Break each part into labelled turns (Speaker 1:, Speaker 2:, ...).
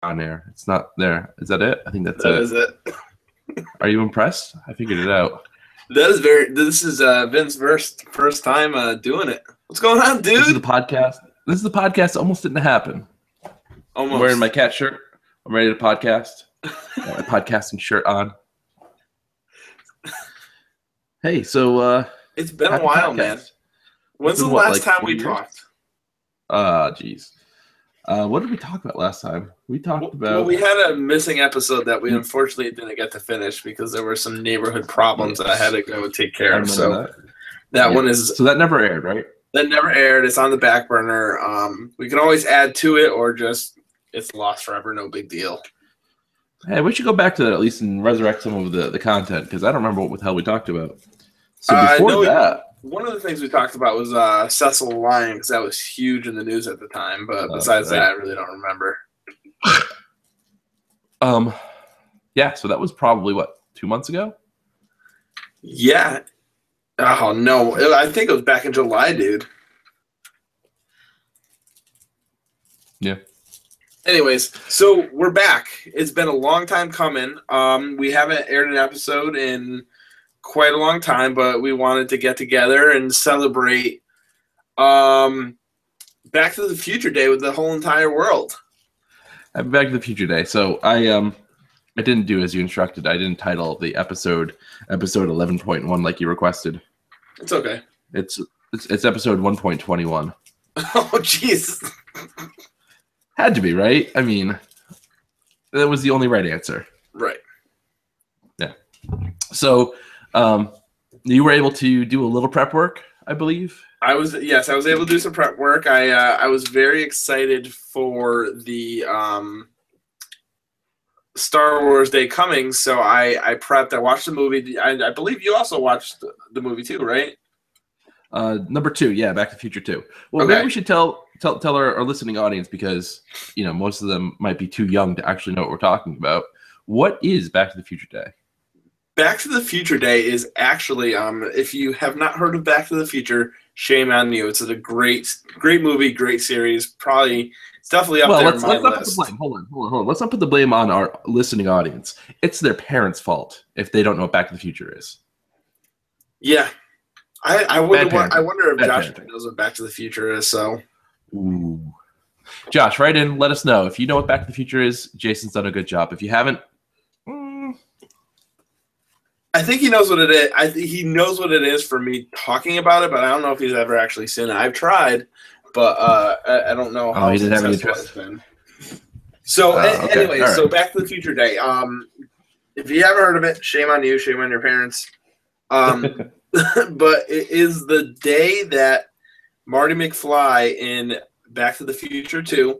Speaker 1: on there. It's not there. Is that it? I think that's
Speaker 2: That
Speaker 1: it.
Speaker 2: is it.
Speaker 1: Are you impressed? I figured it out.
Speaker 2: This is Vince's first time doing it. What's going on, dude?
Speaker 1: This is the podcast. This is the podcast that almost didn't happen.
Speaker 2: Almost.
Speaker 1: I'm wearing my cat shirt. I'm ready to podcast. Got my podcasting shirt on. Hey, so
Speaker 2: it's been a while, man. When's the last time we talked?
Speaker 1: Geez. What did we talk about last time? We talked about...
Speaker 2: Well, we had a missing episode that we unfortunately didn't get to finish because there were some neighborhood problems that I had to go take care of. So that one is...
Speaker 1: So that never aired, right?
Speaker 2: That never aired. It's on the back burner. We can always add to it or just it's lost forever. No big deal.
Speaker 1: Hey, we should go back to that at least and resurrect some of the content because I don't remember what the hell we talked about. So before that...
Speaker 2: One of the things we talked about was Cecil lying because that was huge in the news at the time. But besides that, I really don't remember.
Speaker 1: Yeah. So that was probably what, 2 months ago?
Speaker 2: Yeah. Oh no, I think it was back in July, dude.
Speaker 1: Yeah.
Speaker 2: Anyways, so we're back. It's been a long time coming. We haven't aired an episode in quite a long time, but we wanted to get together and celebrate Back to the Future Day with the whole entire world.
Speaker 1: Back to the Future Day. So I didn't do as you instructed. I didn't title the episode 11.1 like you requested.
Speaker 2: It's okay.
Speaker 1: It's episode 1.21.
Speaker 2: Oh jeez.
Speaker 1: Had to be, right? I mean, that was the only right answer.
Speaker 2: Right.
Speaker 1: Yeah. So you were able to do a little prep work, I believe.
Speaker 2: I was able to do some prep work. I was very excited for the Star Wars Day coming, so I prepped. I watched the movie. I believe you also watched the movie too, right?
Speaker 1: Number 2, yeah, Back to the Future 2. Well,
Speaker 2: okay.
Speaker 1: Maybe we should tell our listening audience because most of them might be too young to actually know what we're talking about. What is Back to the Future Day?
Speaker 2: Back to the Future Day is actually, if you have not heard of Back to the Future, shame on you. It's a great movie, great series. Probably, it's definitely up there on my list.
Speaker 1: Put the blame. Hold on. Let's not put the blame on our listening audience. It's their parents' fault if they don't know what Back to the Future is.
Speaker 2: Yeah, I wonder if Josh knows what Back to the Future is. So,
Speaker 1: ooh, Josh, write in. Let us know if you know what Back to the Future is. Jason's done a good job. If you haven't.
Speaker 2: I think he knows what it is. I think he knows what it is for me talking about it, but I don't know if he's ever actually seen it. I've tried, but I don't know how successful it's been. So anyway, right. So Back to the Future Day. If you haven't heard of it, shame on you, shame on your parents. But it is the day that Marty McFly in Back to the Future 2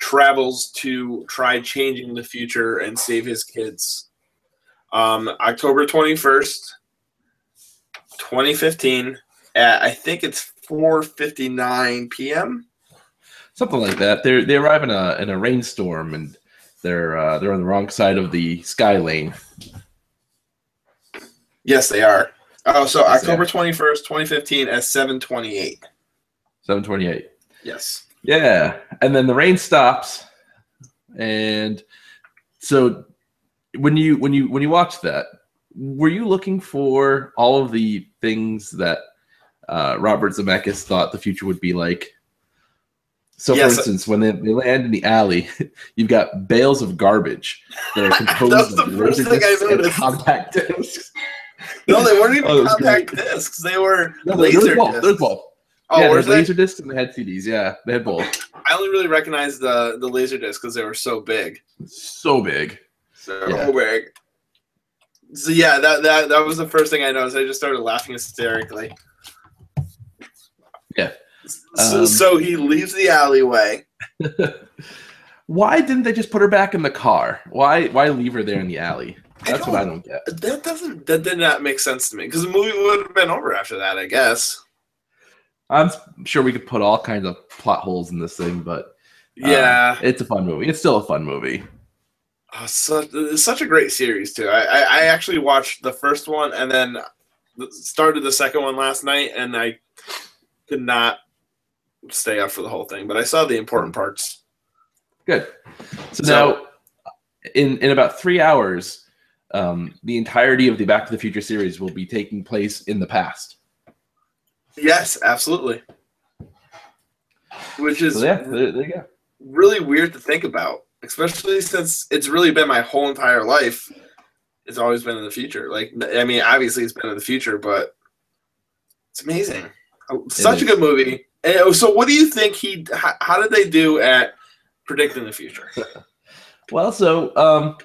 Speaker 2: travels to try changing the future and save his kids. October 21st, 2015, at I think it's 4:59 p.m.
Speaker 1: Something like that. They arrive in a rainstorm and they're on the wrong side of the sky lane.
Speaker 2: Yes, they are. Oh, so October 21st, 2015 at 7:28.
Speaker 1: 7:28.
Speaker 2: Yes.
Speaker 1: Yeah, and then the rain stops, and so. When you watched that, were you looking for all of the things that Robert Zemeckis thought the future would be like? So, yes, for instance, when they land in the alley, you've got bales of garbage that are composed of laser discs and compact discs.
Speaker 2: No, they weren't even compact discs. They were laser discs.
Speaker 1: There's both. Oh, yeah, there's laser discs and they had CDs. Yeah, they had both.
Speaker 2: I only really recognized the laser discs because they were so big.
Speaker 1: So big.
Speaker 2: So big. So yeah, that was the first thing I noticed. I just started laughing hysterically.
Speaker 1: Yeah.
Speaker 2: So he leaves the alleyway.
Speaker 1: Why didn't they just put her back in the car? Why leave her there in the alley? That's what I don't get.
Speaker 2: That did not make sense to me because the movie would have been over after that, I guess.
Speaker 1: I'm sure we could put all kinds of plot holes in this thing, but
Speaker 2: yeah,
Speaker 1: it's a fun movie. It's still a fun movie.
Speaker 2: It's such a great series too. I actually watched the first one and then started the second one last night, and I could not stay up for the whole thing, but I saw the important parts.
Speaker 1: Good. So now, in about 3 hours, the entirety of the Back to the Future series will be taking place in the past.
Speaker 2: Yes, absolutely. Which is
Speaker 1: there you go.
Speaker 2: Really weird to think about, especially since it's really been my whole entire life. It's always been in the future. Like, I mean, obviously it's been in the future, but it's amazing. Such a good movie. And so what do you think how did they do at predicting the future?
Speaker 1: Well, so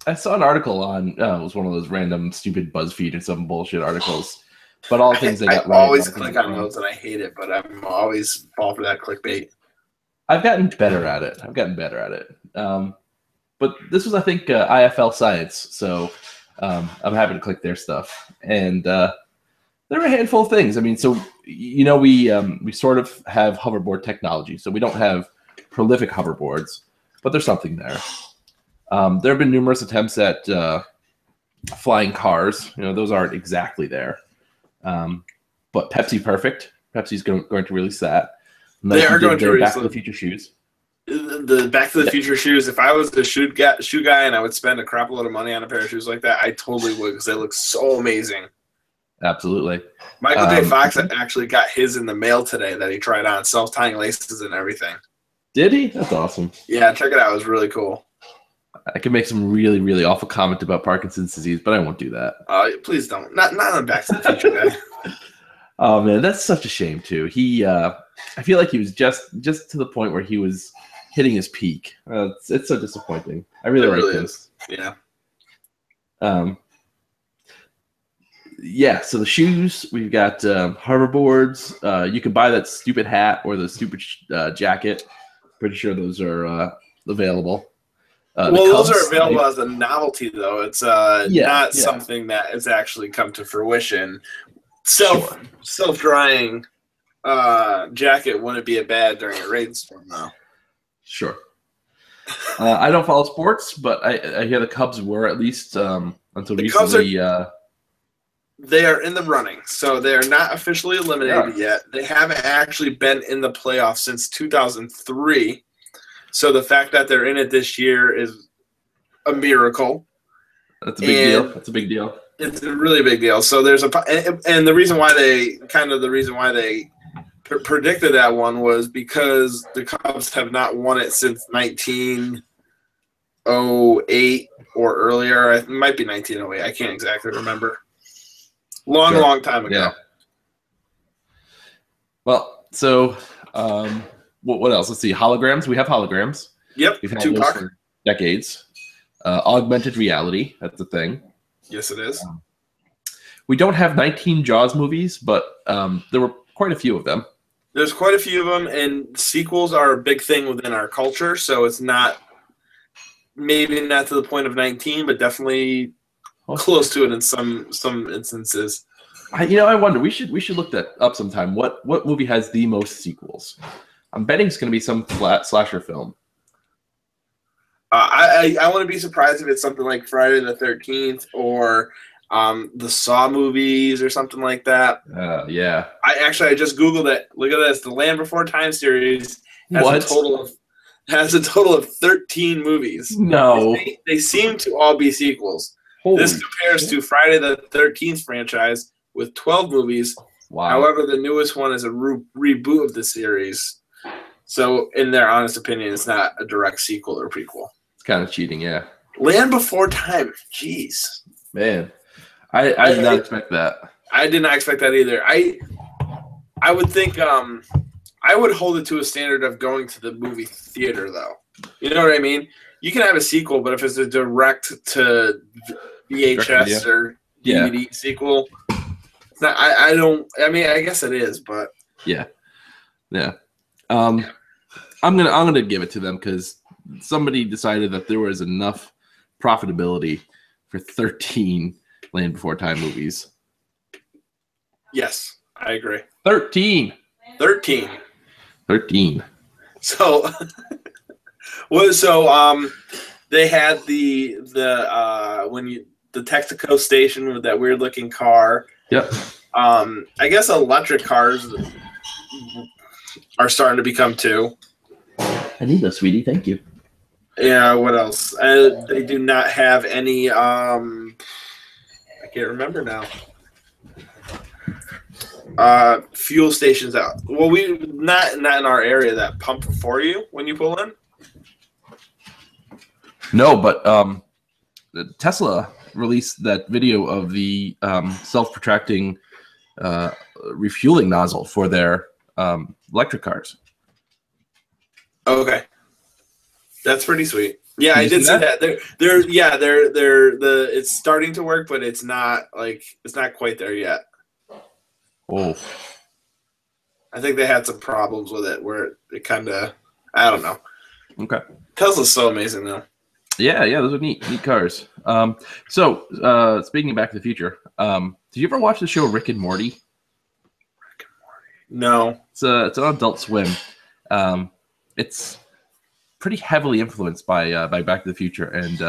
Speaker 1: I saw an article on, it was one of those random stupid BuzzFeed or some bullshit articles, but all the things they got right.
Speaker 2: I always click on those and I hate it, but I'm always fall for that clickbait.
Speaker 1: I've gotten better at it. But this was, I think, IFL Science, so I'm happy to click their stuff. And there are a handful of things. I mean, so, we sort of have hoverboard technology, so we don't have prolific hoverboards, but there's something there. There have been numerous attempts at flying cars. Those aren't exactly there. But Pepsi Perfect. Pepsi's going to release that.
Speaker 2: They are going to release
Speaker 1: Back to the Future shoes.
Speaker 2: The Back to the Future shoes. If I was a shoe guy and I would spend a crap load of money on a pair of shoes like that, I totally would, because they look so amazing.
Speaker 1: Absolutely.
Speaker 2: Michael J. Fox actually got his in the mail today that he tried on, self-tying laces and everything.
Speaker 1: Did he? That's awesome.
Speaker 2: Yeah, check it out. It was really cool.
Speaker 1: I can make some really, really awful comment about Parkinson's disease, but I won't do that.
Speaker 2: Please don't. Not on Back to the Future guy.
Speaker 1: Oh man, that's such a shame too. I feel like he was just to the point where he was hitting his peak. It's so disappointing. I really like this.
Speaker 2: Yeah.
Speaker 1: Yeah. So the shoes, we've got hoverboards. You can buy that stupid hat or the stupid jacket. Pretty sure those are available.
Speaker 2: Those are available as a novelty, though. It's not something that has actually come to fruition. Self-drying jacket wouldn't be a bad during a rainstorm, though.
Speaker 1: Sure. I don't follow sports, but I hear the Cubs were, at least until recently.
Speaker 2: They are in the running, so they are not officially eliminated yet. They haven't actually been in the playoffs since 2003. So the fact that they're in it this year is a miracle.
Speaker 1: That's a big deal. That's a big deal.
Speaker 2: It's a really big deal. So there's and the reason why they predicted that one was because the Cubs have not won it since 1908 or earlier. It might be 1908. I can't exactly remember. Long time ago.
Speaker 1: Yeah. Well, so what else? Let's see. Holograms. We have holograms.
Speaker 2: Yep.
Speaker 1: We've had those for decades. Augmented reality. That's a thing.
Speaker 2: Yes, it is.
Speaker 1: We don't have 19 Jaws movies, but there were quite a few of them.
Speaker 2: There's quite a few of them, and sequels are a big thing within our culture. So it's maybe not to the point of 19, but definitely close to it in some instances.
Speaker 1: I wonder. We should look that up sometime. What movie has the most sequels? I'm betting it's going to be some slasher film.
Speaker 2: I want to be surprised if it's something like Friday the 13th or the Saw movies or something like that.
Speaker 1: Yeah.
Speaker 2: I just Googled it. Look at this. The Land Before Time series has a total of 13 movies.
Speaker 1: No.
Speaker 2: They seem to all be sequels. This compares to Friday the 13th franchise with 12 movies.
Speaker 1: Wow.
Speaker 2: However, the newest one is a reboot of the series. So, in their honest opinion, it's not a direct sequel or prequel.
Speaker 1: It's kind of cheating, yeah.
Speaker 2: Land Before Time. Jeez.
Speaker 1: Man. I did not expect that.
Speaker 2: I did not expect that either. I would think I would hold it to a standard of going to the movie theater, though. You know what I mean? You can have a sequel, but if it's a direct to VHS or DVD sequel, it's not, I guess it is, but
Speaker 1: yeah. I'm gonna give it to them because somebody decided that there was enough profitability for 13 Land Before Time movies.
Speaker 2: Yes, I agree.
Speaker 1: 13.
Speaker 2: So, they had the Texaco station with that weird looking car.
Speaker 1: Yep.
Speaker 2: I guess electric cars are starting to become too.
Speaker 1: I need those, sweetie. Thank you.
Speaker 2: Yeah, what else? They do not have any. I can't remember now. Fuel stations out. Well, we not in our area that pump for you when you pull in.
Speaker 1: No, but Tesla released that video of the self-protracting refueling nozzle for their electric cars.
Speaker 2: Okay, that's pretty sweet. Yeah, I did see that. It's starting to work, but it's not quite there yet.
Speaker 1: Oh,
Speaker 2: I think they had some problems with it where it kind of, I don't know.
Speaker 1: Okay.
Speaker 2: Tesla's so amazing though.
Speaker 1: Yeah, those are neat cars. So speaking of Back to the Future, did you ever watch the show Rick and Morty?
Speaker 2: Rick and Morty. No.
Speaker 1: It's on Adult Swim. It's pretty heavily influenced by Back to the Future, and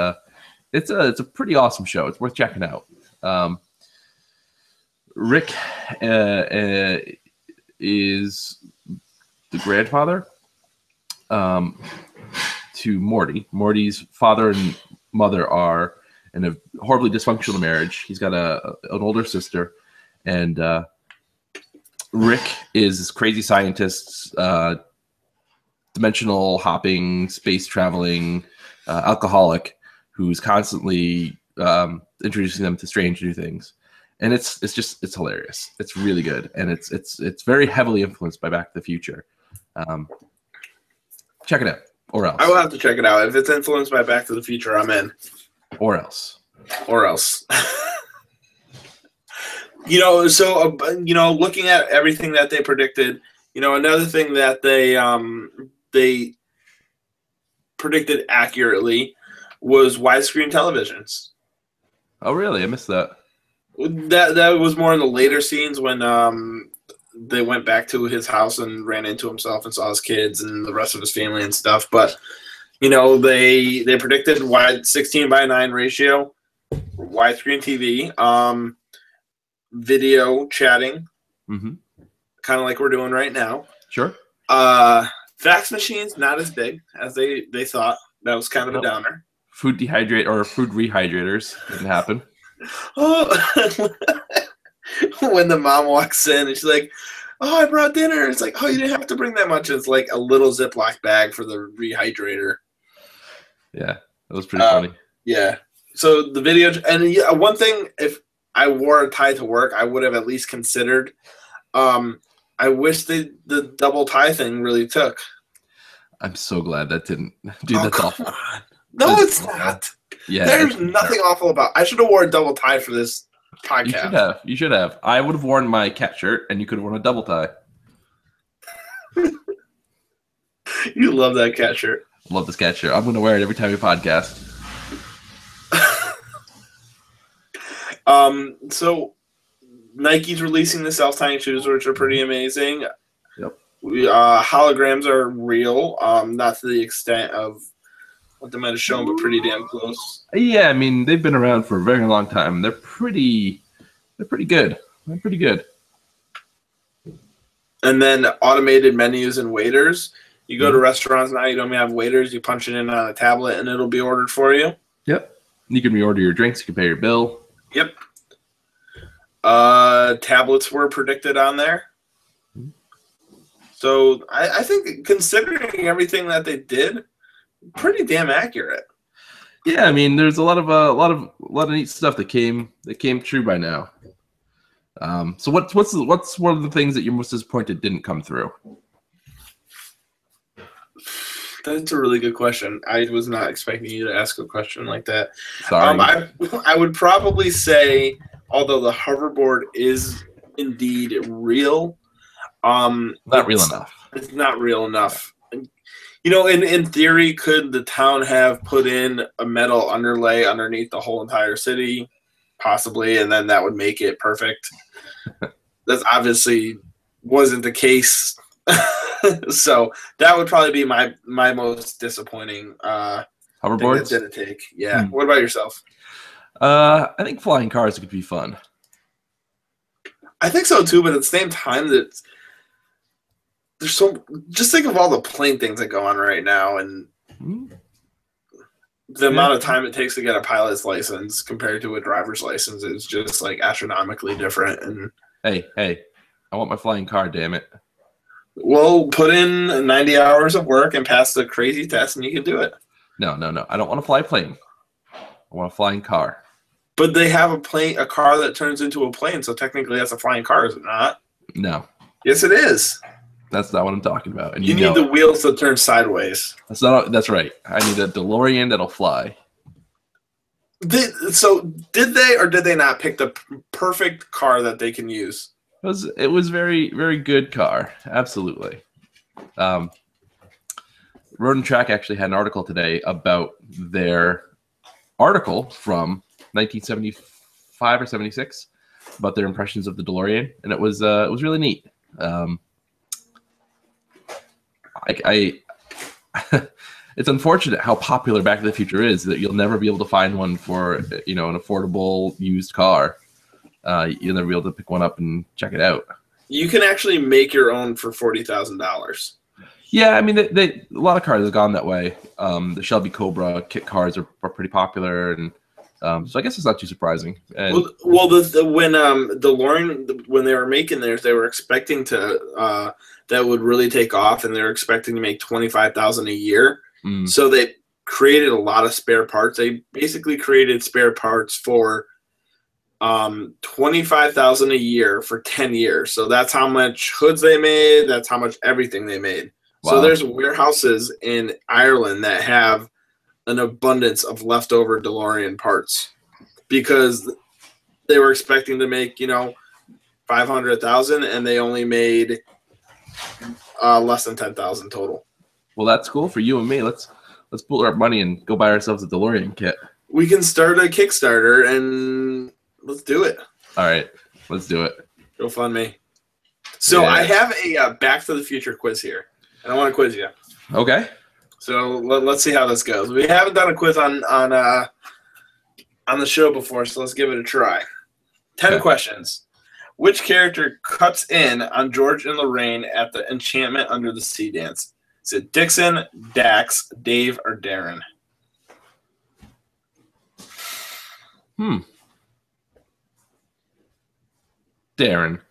Speaker 1: it's a pretty awesome show. It's worth checking out. Rick is the grandfather to Morty. Morty's father and mother are in a horribly dysfunctional marriage. He's got an older sister, and Rick is this crazy scientist, dimensional hopping, space traveling, alcoholic who's constantly introducing them to strange new things. And it's hilarious. It's really good, and it's very heavily influenced by Back to the Future. Check it out, or else.
Speaker 2: I will have to check it out. If it's influenced by Back to the Future, I'm in.
Speaker 1: Or else.
Speaker 2: Looking at everything that they predicted, another thing that they predicted accurately was widescreen televisions.
Speaker 1: Oh, really? I missed that.
Speaker 2: That was more in the later scenes when they went back to his house and ran into himself and saw his kids and the rest of his family and stuff. But they predicted wide 16:9 ratio, widescreen TV, video chatting, kind of like we're doing right now.
Speaker 1: Sure.
Speaker 2: Fax machines not as big as they thought. That was kind of a downer.
Speaker 1: Food rehydrators didn't happen.
Speaker 2: Oh, when the mom walks in and she's like, "Oh, I brought dinner." It's like, "Oh, you didn't have to bring that much." It's like a little Ziploc bag for the rehydrator.
Speaker 1: Yeah, that was pretty funny.
Speaker 2: Yeah. So the video, and one thing, if I wore a tie to work, I would have at least considered. I wish the double tie thing really took.
Speaker 1: I'm so glad that didn't. Dude, that's awful.
Speaker 2: On. No, it's not.
Speaker 1: Yeah,
Speaker 2: there's nothing awful about. I should have worn a double tie for this podcast.
Speaker 1: You should have. I would have worn my cat shirt, and you could have worn a double tie.
Speaker 2: You love that cat shirt.
Speaker 1: I love this cat shirt. I'm going to wear it every time we podcast.
Speaker 2: So Nike's releasing the self-tying shoes, which are pretty amazing.
Speaker 1: Yep.
Speaker 2: Holograms are real, not to the extent of what they might have shown, but pretty damn close.
Speaker 1: Yeah, I mean, they've been around for a very long time. They're pretty good. They're pretty good.
Speaker 2: And then automated menus and waiters. You go to restaurants now, you don't have waiters. You punch it in on a tablet, and it'll be ordered for you.
Speaker 1: Yep. You can reorder your drinks. You can pay your bill.
Speaker 2: Yep. Tablets were predicted on there. So I think, considering everything that they did, pretty damn accurate.
Speaker 1: Yeah, I mean, there's a lot of neat stuff that came true by now. So what's one of the things that you're most disappointed didn't come through?
Speaker 2: That's a really good question. I was not expecting you to ask a question like that.
Speaker 1: Sorry.
Speaker 2: I would probably say, although the hoverboard is indeed real,
Speaker 1: not real enough.
Speaker 2: It's not real enough. In theory, could the town have put in a metal underlay underneath the whole entire city? Possibly, and then that would make it perfect. That's obviously wasn't the case. So that would probably be my most disappointing
Speaker 1: hoverboards.
Speaker 2: Thing that didn't take. Yeah. What about yourself?
Speaker 1: I think flying cars could be fun.
Speaker 2: I think so too, but at the same time, there's so. Just think of all the plane things that go on right now, and the amount of time it takes to get a pilot's license compared to a driver's license is just like astronomically different. And
Speaker 1: hey, I want my flying car, damn it.
Speaker 2: Well, put in 90 hours of work and pass the crazy test, and you can do it.
Speaker 1: No. I don't want to fly a plane. I want a flying car.
Speaker 2: But they have a car that turns into a plane, so technically that's a flying car, is it not?
Speaker 1: No.
Speaker 2: Yes, it is.
Speaker 1: That's not what I'm talking about. And
Speaker 2: you need the wheels to turn sideways.
Speaker 1: That's right. I need a DeLorean that'll fly.
Speaker 2: Did they or did they not pick the perfect car that they can use?
Speaker 1: It was very, very good car. Absolutely. Road and Track actually had an article today about their article from 1975 or 76 about their impressions of the DeLorean, and it was really neat. It's unfortunate how popular Back to the Future is that you'll never be able to find one for an affordable used car. You'll never be able to pick one up and check it out.
Speaker 2: You can actually make your own for $40,000.
Speaker 1: Yeah, I mean, a lot of cars have gone that way. The Shelby Cobra kit cars are pretty popular, and so I guess it's not too surprising. And,
Speaker 2: when DeLorean, when they were making theirs, they were expecting to that would really take off, and they were expecting to make $25,000 a year. So they created a lot of spare parts. They basically created spare parts for $25,000 a year for 10 years. So that's how much hoods they made. That's how much everything they made. Wow. So there's warehouses in Ireland that have an abundance of leftover DeLorean parts because they were expecting to make, 500,000 and they only made less than 10,000 total.
Speaker 1: Well, that's cool for you and me. Let's pool our money and go buy ourselves a DeLorean kit.
Speaker 2: We can start a Kickstarter and let's do it.
Speaker 1: All right, let's do it.
Speaker 2: Go fund me. So yeah. I have a Back to the Future quiz here, and I want to quiz you.
Speaker 1: Okay.
Speaker 2: So let's see how this goes. We haven't done a quiz on the show before, so let's give it a try. 10 questions. Which character cuts in on George and Lorraine at the Enchantment Under the Sea dance? Is it Dixon, Dax, Dave, or Darren?
Speaker 1: Darren.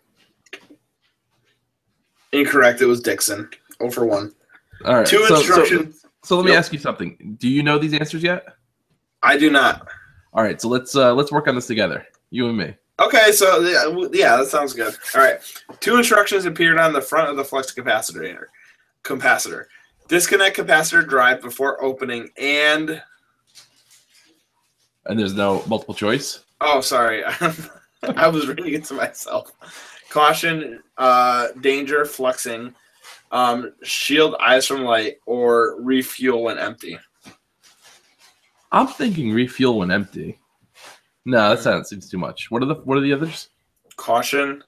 Speaker 2: Incorrect. It was Dixon. 0 for 1.
Speaker 1: All right.
Speaker 2: Two instructions.
Speaker 1: So let me ask you something. Do you know these answers yet?
Speaker 2: I do not.
Speaker 1: All right. So let's work on this together. You and me.
Speaker 2: Okay. So yeah, that sounds good. All right. 2 instructions appeared on the front of the flux capacitor. Disconnect capacitor drive before opening and
Speaker 1: there's no multiple choice.
Speaker 2: Oh, sorry. I was reading it to myself. Caution, danger, fluxing, shield eyes from light, or refuel when empty.
Speaker 1: I'm thinking refuel when empty. No, that seems too much. What are the others?
Speaker 2: Caution,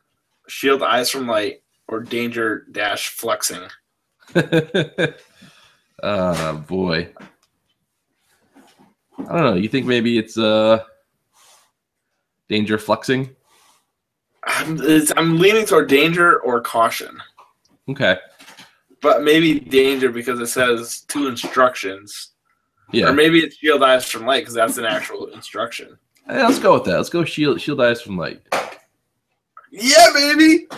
Speaker 2: shield eyes from light, or danger dash fluxing.
Speaker 1: Oh boy. I don't know. You think maybe it's danger fluxing?
Speaker 2: I'm leaning toward danger or caution.
Speaker 1: Okay.
Speaker 2: But maybe danger because it says 2 instructions.
Speaker 1: Yeah.
Speaker 2: Or maybe it's shield eyes from light because that's an actual instruction.
Speaker 1: Hey, let's go with that. Let's go shield eyes from light.
Speaker 2: Yeah, baby.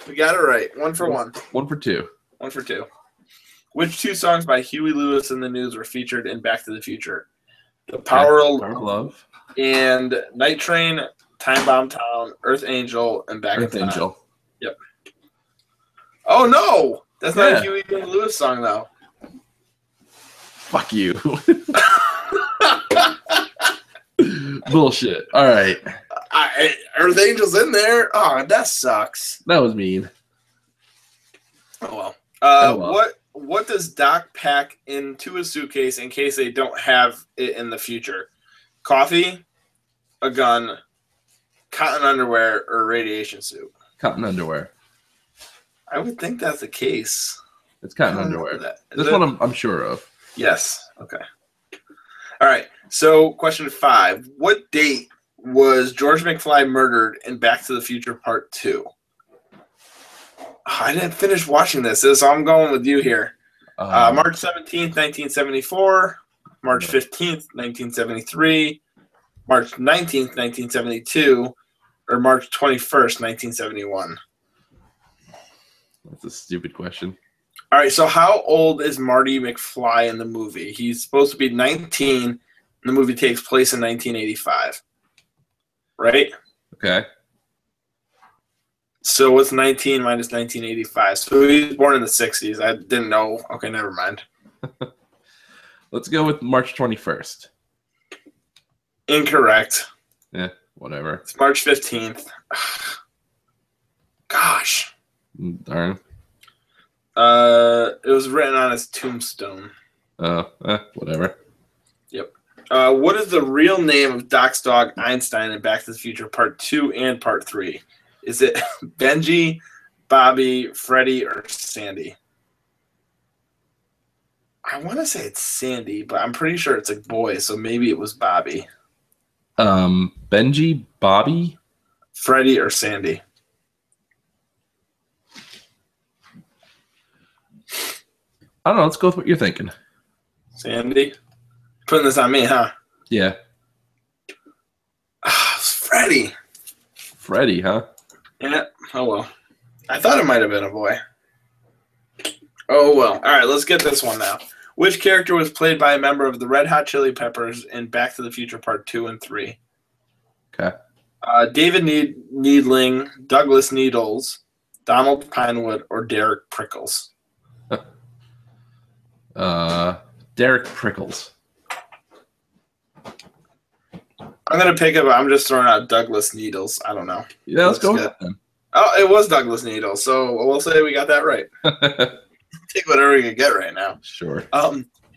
Speaker 2: We got it right. 1 for 1.
Speaker 1: 1 for 2.
Speaker 2: 1 for 2. Which 2 songs by Huey Lewis and the News were featured in Back to the Future? The Power of Love and Night Train, Time Bomb Town, Earth Angel, and Back
Speaker 1: Earth
Speaker 2: in Time.
Speaker 1: Angel.
Speaker 2: Yep. Oh no, that's not a Huey Lewis song though.
Speaker 1: Fuck you. Bullshit. All right.
Speaker 2: Earth Angel's in there. Oh, that sucks.
Speaker 1: That was mean.
Speaker 2: Oh well. What does Doc pack into a suitcase in case they don't have it in the future? Coffee, a gun, cotton underwear, or a radiation suit?
Speaker 1: Cotton underwear.
Speaker 2: I would think that's the case.
Speaker 1: It's cotton underwear. This one I'm sure of.
Speaker 2: Yes. Okay. All right. So question 5. What date was George McFly murdered in Back to the Future Part 2? I didn't finish watching this, so I'm going with you here. March 17th, 1974, March 15th, 1973, March 19th, 1972, or March 21st, 1971?
Speaker 1: That's a stupid question.
Speaker 2: All right, so how old is Marty McFly in the movie? He's supposed to be 19, and the movie takes place in 1985. Right?
Speaker 1: Okay.
Speaker 2: So what's 19 minus 1985? So he was born in the 60s. I didn't know. Okay, never mind.
Speaker 1: Let's go with March 21st.
Speaker 2: Incorrect.
Speaker 1: Yeah, whatever.
Speaker 2: It's March 15th. Gosh.
Speaker 1: Darn.
Speaker 2: It was written on his tombstone.
Speaker 1: Whatever.
Speaker 2: Yep. What is the real name of Doc's dog Einstein in Back to the Future Part 2 and Part 3? Is it Benji, Bobby, Freddy, or Sandy? I want to say it's Sandy, but I'm pretty sure it's a boy, so maybe it was Bobby.
Speaker 1: Benji, Bobby,
Speaker 2: Freddy, or Sandy?
Speaker 1: I don't know. Let's go with what you're thinking.
Speaker 2: Sandy? Putting this on me, huh?
Speaker 1: Yeah.
Speaker 2: It's Freddy.
Speaker 1: Freddy, huh?
Speaker 2: Yeah. Oh, well. I thought it might have been a boy. Oh, well. All right, let's get this one now. Which character was played by a member of the Red Hot Chili Peppers in Back to the Future Part 2 and 3?
Speaker 1: Okay.
Speaker 2: David Needling, Douglas Needles, Donald Pinewood, or Derek Prickles?
Speaker 1: Derek Prickles.
Speaker 2: I'm going to pick up. I'm just throwing out Douglas Needles. I don't know.
Speaker 1: Yeah, let's go with that then.
Speaker 2: Oh, it was Douglas Needles, so we'll say we got that right. Take whatever we can get right now.
Speaker 1: Sure.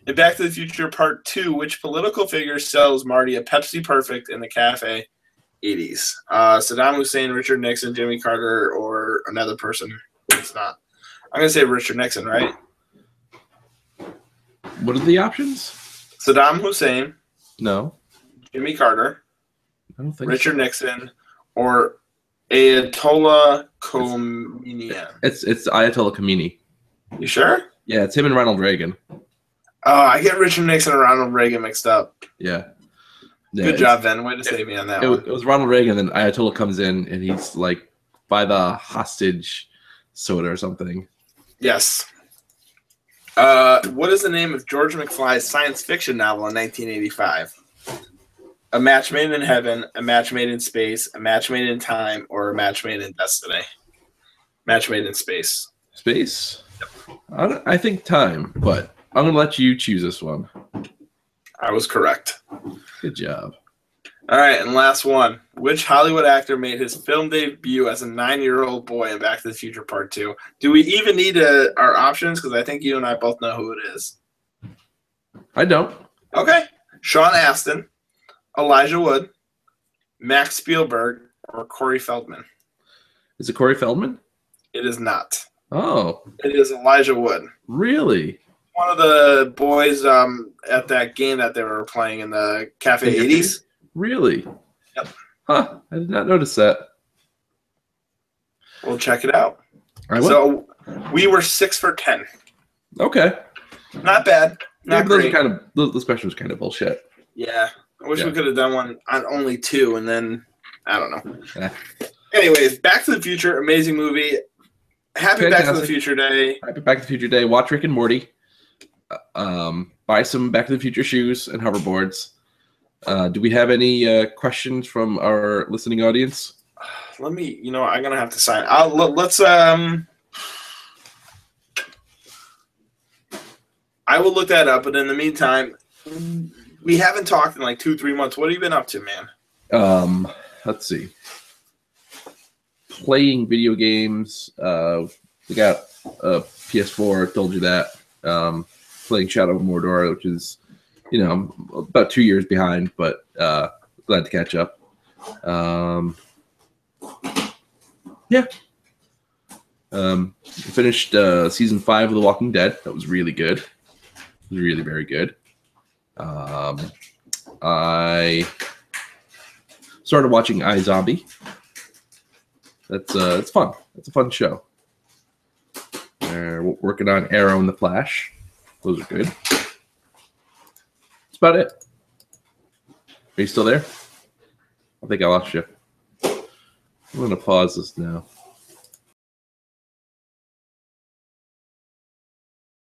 Speaker 2: In Back to the Future Part 2, which political figure sells Marty a Pepsi Perfect in the cafe 80s? Saddam Hussein, Richard Nixon, Jimmy Carter, or another person? It's not. I'm going to say Richard Nixon, right?
Speaker 1: What are the options?
Speaker 2: Saddam Hussein.
Speaker 1: No.
Speaker 2: Jimmy Carter.
Speaker 1: I don't think
Speaker 2: Richard Nixon, or Ayatollah Khomeini.
Speaker 1: It's Ayatollah Khomeini.
Speaker 2: You sure?
Speaker 1: Yeah, it's him and Ronald Reagan.
Speaker 2: Oh, I get Richard Nixon and Ronald Reagan mixed up.
Speaker 1: Yeah.
Speaker 2: Good job, Ben. Way to save me on that one.
Speaker 1: It was Ronald Reagan, and then Ayatollah comes in, and he's like by the hostage soda or something.
Speaker 2: Yes. What is the name of George McFly's science fiction novel in 1985? A Match Made in Heaven, A Match Made in Space, A Match Made in Time, or A Match Made in Destiny? Match Made in Space.
Speaker 1: Space? Yep. I think Time, but I'm going to let you choose this one.
Speaker 2: I was correct.
Speaker 1: Good job.
Speaker 2: All right, and last one. Which Hollywood actor made his film debut as a 9-year-old boy in Back to the Future Part 2? Do we even need our options? Because I think you and I both know who it is.
Speaker 1: I don't.
Speaker 2: Okay. Sean Astin, Elijah Wood, Max Spielberg, or Corey Feldman?
Speaker 1: Is it Corey Feldman?
Speaker 2: It is not.
Speaker 1: Oh.
Speaker 2: It is Elijah Wood.
Speaker 1: Really?
Speaker 2: One of the boys at that game that they were playing in the Cafe 80s.
Speaker 1: Really?
Speaker 2: Yep.
Speaker 1: Huh. I did not notice that.
Speaker 2: We'll check it out.
Speaker 1: I will.
Speaker 2: So we were 6 for 10.
Speaker 1: Okay.
Speaker 2: Not bad. Not
Speaker 1: those
Speaker 2: great.
Speaker 1: Are kind of those questions kind of bullshit.
Speaker 2: Yeah. I wish we could have done one on only 2, and then I don't know.
Speaker 1: Yeah.
Speaker 2: Anyways, Back to the Future, amazing movie. Happy Fantastic. Back to the Future Day.
Speaker 1: Happy Back to the Future Day. Watch Rick and Morty. Buy some Back to the Future shoes and hoverboards. Do we have any questions from our listening audience?
Speaker 2: Let me, I'm going to have to sign. Let's, I will look that up, but in the meantime, we haven't talked in like 2-3 months. What have you been up to, man?
Speaker 1: Let's see. Playing video games. We got a PS4, told you that. Playing Shadow of Mordor, which is, I'm about 2 years behind, but glad to catch up. Yeah. Finished season 5 of The Walking Dead. That was really good. It was really very good. I started watching iZombie. It's fun. It's a fun show. We're working on Arrow and the Flash. Those are good. That's about it. Are you still there? I think I lost you. I'm going to pause this now.